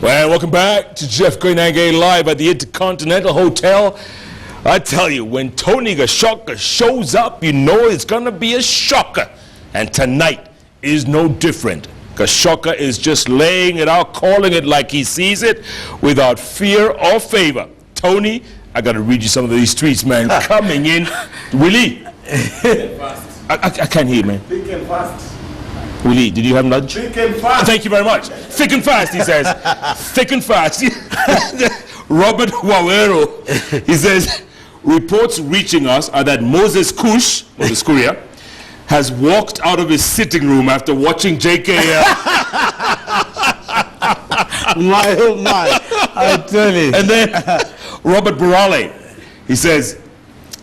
Well, welcome back to Jeff Koinange live at the Intercontinental Hotel. I tell you, when Tonny Gachoka shows up, you know it's going to be a shocker. And tonight is no different. Gachoka is just laying it out, calling it like he sees it, without fear or favor. Tony, I got to read you some of these tweets, man. Coming in. Willie? I can't hear you, man. Thick and fast. Willie, did you have lunch? Thick and fast. Thank you very much. Thick and fast, he says. Thick and fast. Robert Wawero, he says, reports reaching us are that Moses Kuria, has walked out of his sitting room after watching JKL. My, oh my, I tell you. And then Robert Burale, he says,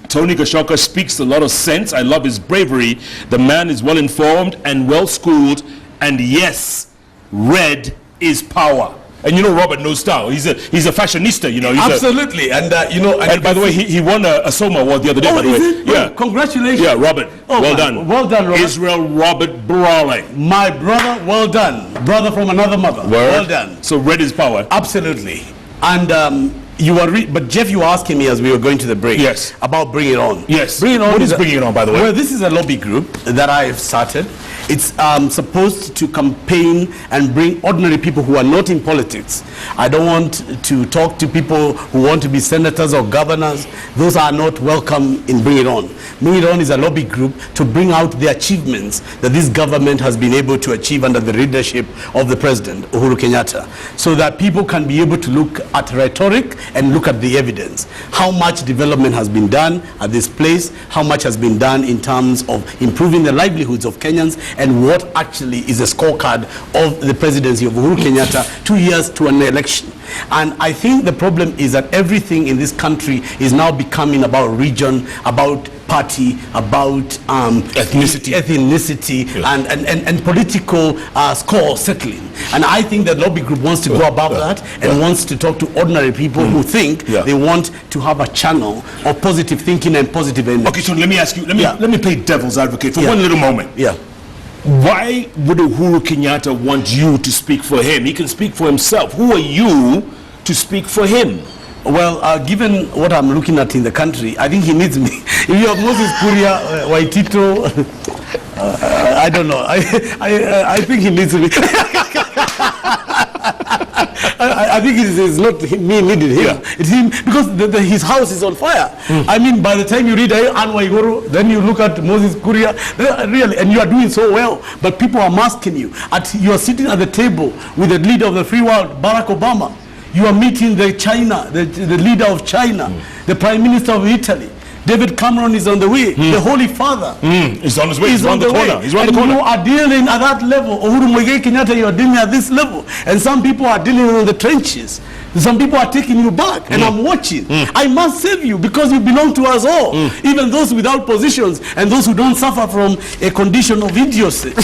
Tonny Gachoka speaks a lot of sense. I love his bravery. The man is well informed and well schooled. And yes, red is power. And you know Robert knows style. He's a fashionista, you know. Absolutely. And you know. And by the way, he won a SOMA award the other day. Oh, by the way, is it? yeah. Congratulations. Yeah, Robert. Oh, well done. Well done, Robert. Israel Robert Burale. My brother, well done. Brother from another mother. Word. Well done. So red is power. Absolutely. And you were, but Jeff, you were asking me as we were going to the break. Yes. About Bring It On. Yes. Bring It On. What is Bring It On, by the way? Well, this is a lobby group that I have started. It's supposed to campaign and bring ordinary people who are not in politics. I don't want to talk to people who want to be senators or governors. Those are not welcome in Bring It On. Bring It On is a lobby group to bring out the achievements that this government has been able to achieve under the leadership of the President, Uhuru Kenyatta, so that people can be able to look at rhetoric and look at the evidence. How much development has been done at this place, how much has been done in terms of improving the livelihoods of Kenyans, and what actually is a scorecard of the presidency of Uhuru Kenyatta 2 years to an election. And I think the problem is that everything in this country is now becoming about region, about party, about ethnicity, yeah, and political score settling. And I think that lobby group wants to go above that and wants to talk to ordinary people who think they want to have a channel of positive thinking and positive energy. Okay, so let me ask you, let me play devil's advocate for one little moment. Yeah. Why would Uhuru Kenyatta want you to speak for him? He can speak for himself. Who are you to speak for him? Well, given what I'm looking at in the country, I think he needs me. If you have Moses Kuria, Waitito, I don't know. I think he needs me. I think it's not me needed him. Yeah. It's him, because his house is on fire. I mean, by the time you read Anne Waiguru, then you look at Moses Kuria, really, and you are doing so well, but people are masking you. You are sitting at the table with the leader of the free world, Barack Obama. You are meeting the leader of China, the Prime Minister of Italy. David Cameron is on the way. The Holy Father is on his way. He's on the corner. He's around the corner. You are dealing at that level. Uhuru Muigai Kenyatta, you are dealing at this level. And some people are dealing on the trenches. Some people are taking you back. And I'm watching. I must save you because you belong to us all. Even those without positions and those who don't suffer from a condition of idiocy.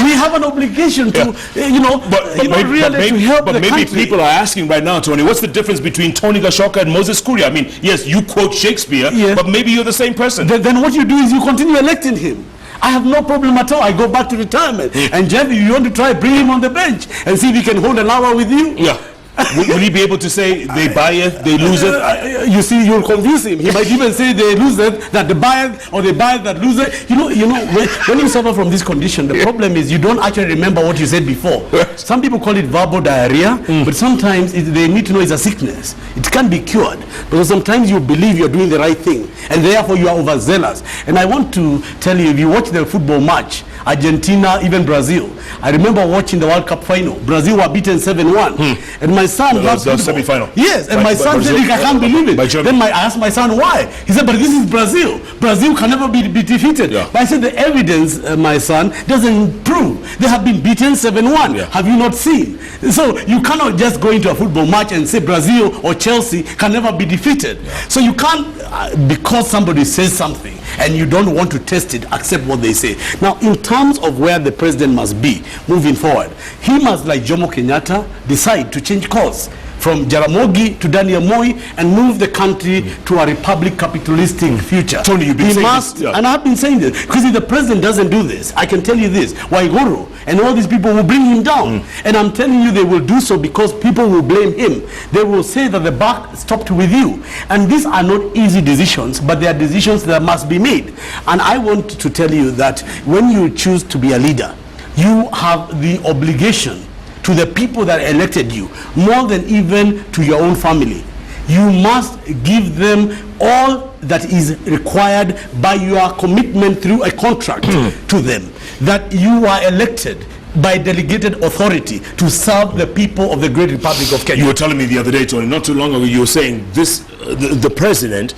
We have an obligation to, to help the country. Maybe people are asking right now, Tony, what's the difference between Tonny Gachoka and Moses Kuria? I mean, yes, you quote Shakespeare, but maybe you're the same person. Then what you do is you continue electing him. I have no problem at all. I go back to retirement. And Jeff, if you want to try, bring him on the bench and see if he can hold an hour with you. Yeah. Will he be able to say they buy it, they lose it? You see, you'll confuse him. He might even say they lose it, that they buy it, or they buy it, that lose it. You know, when you suffer from this condition, the problem is you don't actually remember what you said before. Some people call it verbal diarrhea, but sometimes they need to know it's a sickness. It can be cured, because sometimes you believe you're doing the right thing, and therefore you are overzealous. And I want to tell you, if you watch the football match, Argentina, even Brazil, I remember watching the World Cup final. Brazil were beaten 7-1. And my son loves football. Semi-final. Yes, and my son said, I can't believe it. Then I asked my son why. He said, but this is Brazil. Brazil can never be defeated. Yeah. But I said, the evidence, my son, doesn't prove. They have been beaten 7-1. Yeah. Have you not seen? So you cannot just go into a football match and say Brazil or Chelsea can never be defeated. Yeah. So you can't, because somebody says something and you don't want to test it, accept what they say. Now, in terms of where the president must be moving forward, he must, like Jomo Kenyatta, decide to change course from Jaramogi to Daniel Moi and move the country to a republic capitalistic future. Tony, you've been saying must, this. Yeah. and I've been saying this, because if the president doesn't do this, I can tell you this, Waiguru and all these people will bring him down. And I'm telling you, they will do so because people will blame him. They will say that the buck stopped with you. And these are not easy decisions, but they are decisions that must be made. And I want to tell you that when you choose to be a leader, you have the obligation to the people that elected you, more than even to your own family. You must give them all that is required by your commitment through a contract to them, that you are elected by delegated authority to serve the people of the great Republic of Kenya. You were telling me the other day, Tony, not too long ago, you were saying this, the president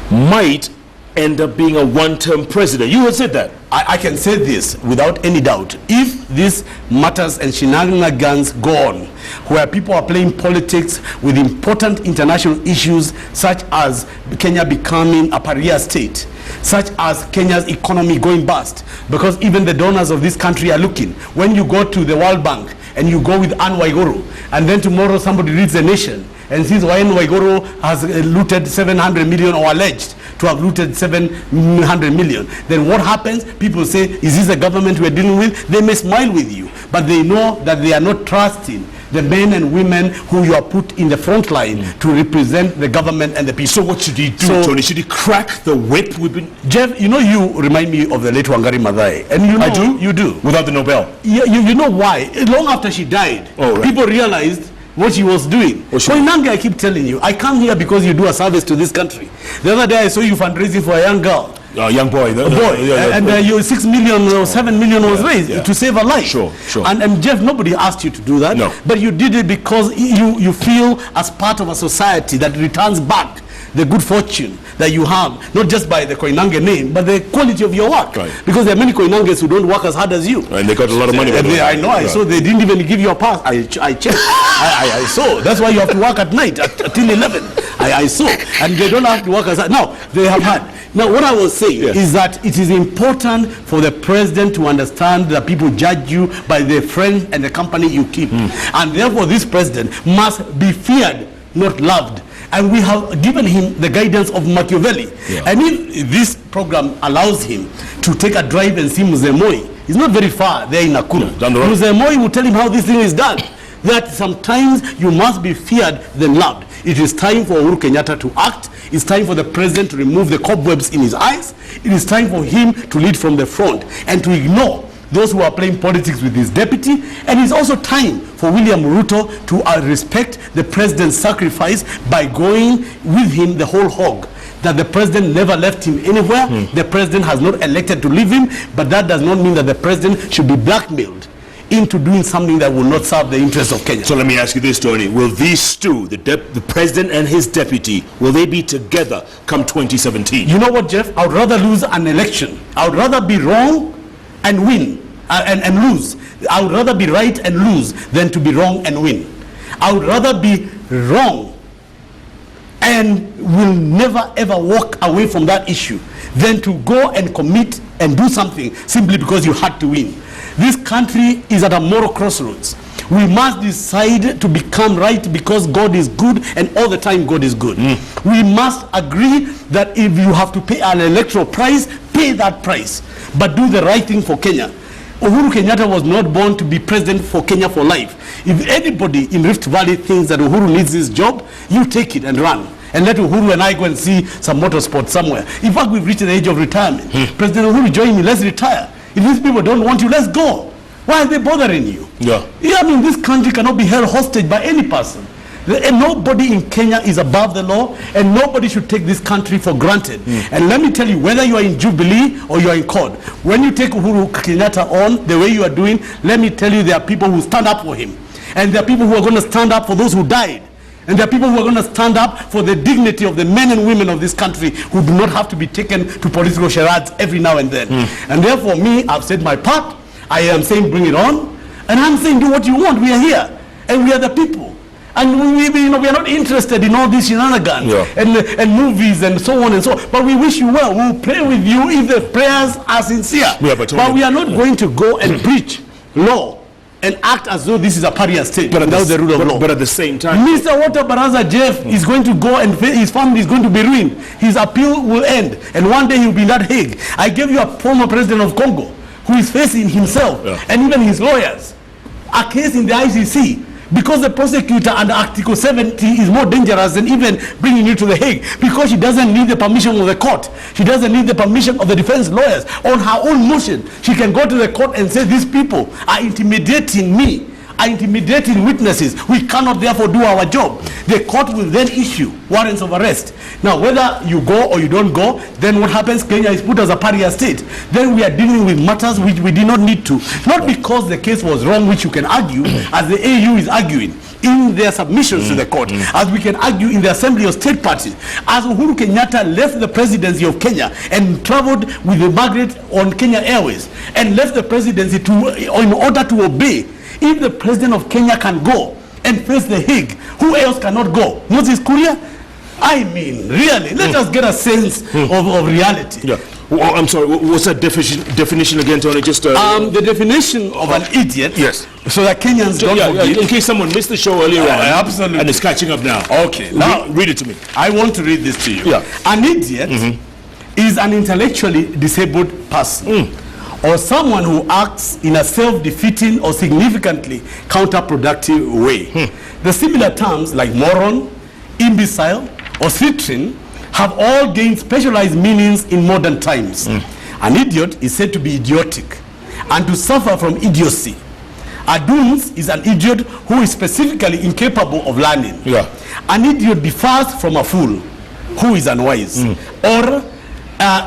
might end up being a one-term president. You had said that. I can say this without any doubt. If these matters and shenanigans go on, where people are playing politics with important international issues such as Kenya becoming a pariah state, such as Kenya's economy going bust, because even the donors of this country are looking. When you go to the World Bank and you go with Anne Waiguru, and then tomorrow somebody reads The Nation and sees Anne Waiguru has looted 700 million, or alleged to have looted 700 million, then what happens? People say, is this the government we're dealing with? They may smile with you, but they know that they are not trusting the men and women who you are put in the front line to represent the government and the people. So what should he do, Tony? Should he crack the whip? Jeff, you know, you remind me of the late Wangari Maathai. And you know, I do? You do. Without the Nobel? You know why? Long after she died, people realized what she was doing. Koinange, I keep telling you, I come here because you do a service to this country. The other day I saw you fundraising for a young girl. Young boy. Your 6 million or 7 million was raised to save a life. Sure. And Jeff, nobody asked you to do that. No. But you did it because you feel as part of a society that returns back the good fortune that you have, not just by the Koinange name, but the quality of your work. Right. Because there are many Koinanges who don't work as hard as you. And they got a lot of money. I know. I saw they didn't even give you a pass. I checked. I saw. That's why you have to work at night till 11. I saw. And they don't have to work as hard. Now, they have had. Now, what I was saying is that it is important for the president to understand that people judge you by the friends and the company you keep. And therefore, this president must be feared, not loved. And we have given him the guidance of Machiavelli. And if this program allows him to take a drive and see Mzee Moi, it's not very far there in Nakuru. Mzee Moi will tell him how this thing is done. That sometimes you must be feared than loved. It is time for Uhuru Kenyatta to act. It's time for the president to remove the cobwebs in his eyes. It is time for him to lead from the front and to ignore those who are playing politics with his deputy. And it's also time for William Ruto to respect the president's sacrifice by going with him the whole hog. That the president never left him anywhere. The president has not elected to leave him, but that does not mean that the president should be blackmailed into doing something that will not serve the interests of Kenya. So let me ask you this, Tony. Will these two, the president and his deputy, will they be together come 2017? You know what, Jeff? I would rather lose an election. I would rather be wrong and win and lose. I would rather be right and lose than to be wrong and win. I would rather be wrong and will never ever walk away from that issue than to go and commit and do something simply because you had to win. This country is at a moral crossroads. We must decide to become right because God is good, and all the time God is good. We must agree that if you have to pay an electoral price, pay that price, but do the right thing for Kenya. Uhuru Kenyatta was not born to be president for Kenya for life. If anybody in Rift Valley thinks that Uhuru needs this job, you take it and run. And let Uhuru and I go and see some motorsport somewhere. In fact, we've reached the age of retirement. President Uhuru, join me, let's retire. If these people don't want you, let's go. Why are they bothering you? I mean, this country cannot be held hostage by any person. And nobody in Kenya is above the law, and nobody should take this country for granted. And let me tell you, whether you are in Jubilee or you are in court, when you take Uhuru Kenyatta on the way you are doing, let me tell you, there are people who stand up for him. And there are people who are going to stand up for those who died. And there are people who are going to stand up for the dignity of the men and women of this country who do not have to be taken to political charades every now and then. And therefore, me, I've said my part. I am saying bring it on. And I'm saying do what you want. We are here. And we are the people. And we are not interested in all these shenanigans and movies and so on and so on. But we wish you well. We'll pray with you if the prayers are sincere. But we are not going to go and preach law and act as though this is a pariah state without the rule of law. But at the same time, Mr. Walter Baraza Jeff is going to go and his family is going to be ruined. His appeal will end, and one day he will be in that Hague. I gave you a former president of Congo who is facing himself and even his lawyers a case in the ICC because the prosecutor under Article 70 is more dangerous than even bringing you to the Hague, because she doesn't need the permission of the court. She doesn't need the permission of the defense lawyers. On her own motion, she can go to the court and say, these people are intimidating me, are intimidating witnesses. We cannot therefore do our job. The court will then issue warrants of arrest. Now, whether you go or you don't go, then what happens? Kenya is put as a pariah state. Then we are dealing with matters which we did not need to. Not because the case was wrong, which you can argue, as the AU is arguing in their submissions to the court, as we can argue in the Assembly of State Parties, as Uhuru Kenyatta left the presidency of Kenya and traveled with the Margaret on Kenya Airways and left the presidency in order to obey. If the president of Kenya can go and face the Hague, who else cannot go? Moses Kuria? I mean, really, let us get a sense of reality. Yeah. Well, I'm sorry, what's that definition again, Tony? Just the definition of an idiot. Yes. So that Kenyans don't forget. In case someone missed the show earlier on. Absolutely. And it's catching up now. Okay. Now, read it to me. I want to read this to you. Yeah. An idiot is an intellectually disabled person. Or someone who acts in a self-defeating or significantly counterproductive way. The similar terms like moron, imbecile, or citrin have all gained specialized meanings in modern times. An idiot is said to be idiotic and to suffer from idiocy. A dunce is an idiot who is specifically incapable of learning. Yeah. An idiot differs from a fool who is unwise or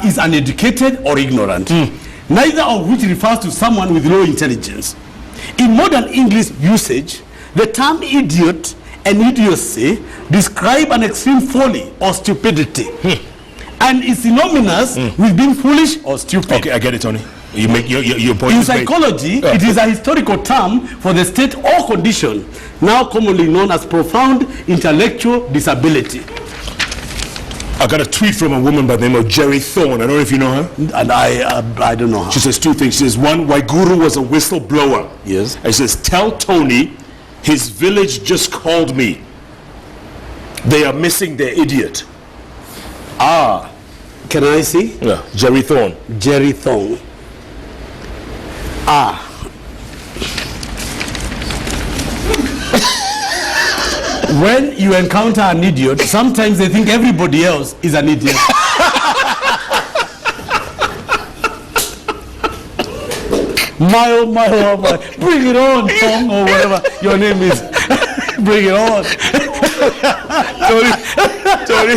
is uneducated or ignorant. Neither of which refers to someone with low intelligence. In modern English usage, the term idiot and idiocy describe an extreme folly or stupidity, and is synonymous with being foolish or stupid. Okay, I get it, Tony. You make your point. In psychology, it is a historical term for the state or condition now commonly known as profound intellectual disability. I got a tweet from a woman by the name of Jerry Thorne. I don't know if you know her. And I don't know her. She says two things. She says, one, Waiguru was a whistleblower. Yes. And she says, tell Tony his village just called me. They are missing their idiot. Ah. Can I see? Yeah, Jerry Thorne. Jerry Thorne. Ah. When you encounter an idiot, sometimes they think everybody else is an idiot. My. Bring it on, Tom, or whatever your name is. Bring it on. Tony,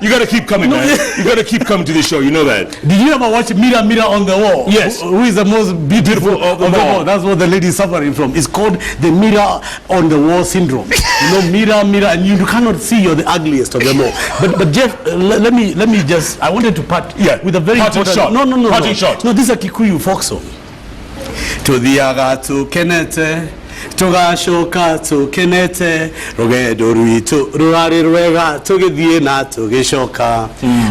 you got to keep coming, man. You got to keep coming to this show. You know that. Did you ever watch Mirror, Mirror on the Wall? Yes. Who is the most beautiful of them all? That's what the lady is suffering from. It's called the Mirror on the Wall syndrome. You know, mirror, mirror, and you cannot see you're the ugliest of them all. But Jeff, let me just. I wanted to part with a very parting important. Shot. No. Parting shot. No, this is a Kikuyu folk song. To the agatu kenete. Tugashoka tukenete rogedo ruito ruari rwega tugithie na tugishoka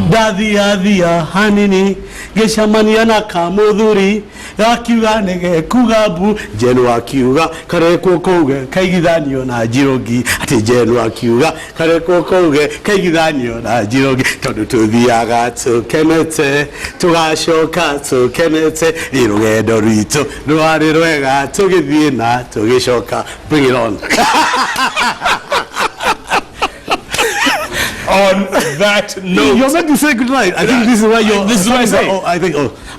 ndathia hanini gicamania na kamuthuri gakiuga nege kugabu jenu akiuga karekwo kouge kaigithanio na njirogi ati jenu akiuga karekwo kouge kaigithanio na njirogi tondu tuthiaga tukenete tugashoka tukenete rugendo ruito ruari rwega tugithie na tugishoka. Bring it on. On that note, you're meant to say good night. I think this is why you're. This is what I say.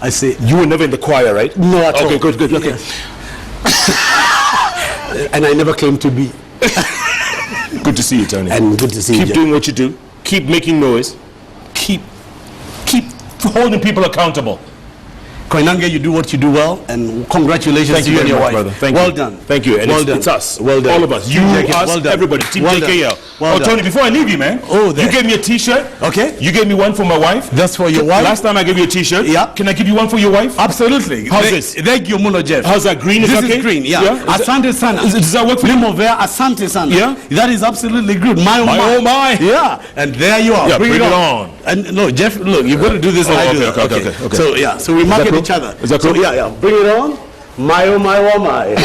I say. You were never in the choir, right? No, at all. Okay, good. Okay. Yes. And I never claimed to be. Good to see you, Tony. And good to see you. Keep doing what you do. Keep making noise. Keep holding people accountable. Koinange, you do what you do well, and congratulations to you and your wife. Brother. Thank well you. done. Thank you. And it's us. Well done. All of us. You, us, well done. everybody. Team well JKL. Well Tony, before I leave you, man. Oh, there. You gave me a T-shirt. Okay. You gave me one for my wife. That's for your wife. Last time I gave you a T-shirt. Yeah. Can I give you one for your wife? Absolutely. How's this? Thank you, Muno Jeff. How's that? Green? This is okay? is green. Yeah. Asante sana. Does that work for you? Asante sana. Yeah. That is absolutely good. My oh my. Yeah. And there you are. Yeah. Bring it on. And no, Jeff. Look, you're going to do this. And I do that. Okay. So yeah. So we market each other. Is that cool? So, yeah. Bring it on. My, oh my, oh my.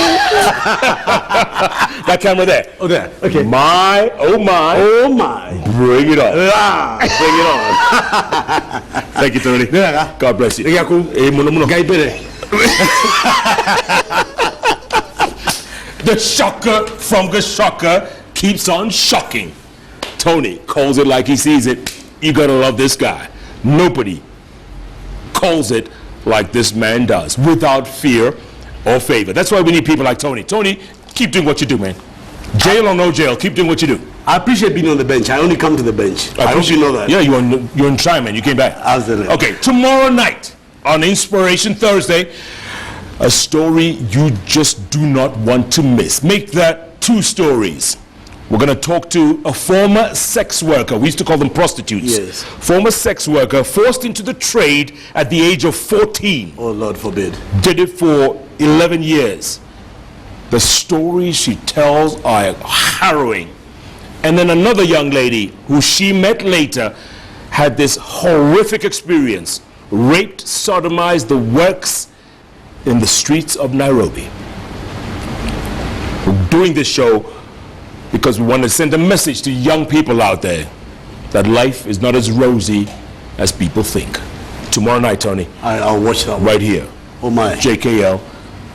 That camera there. Oh, there. Okay. My, oh my. Oh my. Bring it on. Ah, bring it on. Thank you, Tony. Yeah. God bless you. Yeah, cool. Guy better. The shocker from Gachoka keeps on shocking. Tony calls it like he sees it. You gotta love this guy. Nobody calls it like this man does, without fear or favor. That's why we need people like Tony. Tony, keep doing what you do, man. Jail or no jail, keep doing what you do. I appreciate being on the bench. I only come to the bench. I hope you know that. Yeah, you're in time, man. You came back. Absolutely. Okay, tomorrow night on Inspiration Thursday, a story you just do not want to miss. Make that 2 stories. We're going to talk to a former sex worker. We used to call them prostitutes. Yes. Former sex worker forced into the trade at the age of 14. Oh, Lord forbid. Did it for 11 years. The stories she tells are harrowing. And then another young lady who she met later had this horrific experience. Raped, sodomized, the works in the streets of Nairobi. We're doing this show because we want to send a message to young people out there that life is not as rosy as people think. Tomorrow night, Tony. I'll watch that one. Right here. Oh my. JKL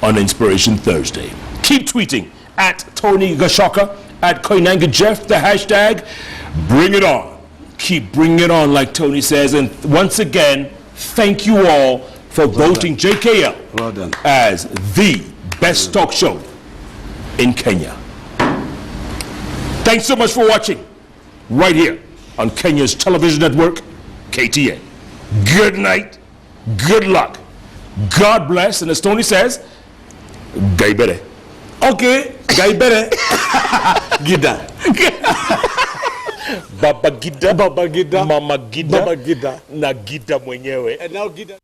on Inspiration Thursday. Keep tweeting at Tonny Gachoka, at Koinange Jeff, the hashtag. Bring it on. Keep bringing it on, like Tony says. And once again, thank you all for voting JKL as the best talk show in Kenya. Thanks so much for watching right here on Kenya's television network, KTN. Good night, good luck, God bless, and as Tony says, Gai bere. Okay, Gai bere. Gida. Baba Gida, Baba Gida. Mama Gida, Baba Gida. na Gida mwenyewe. And now Gida.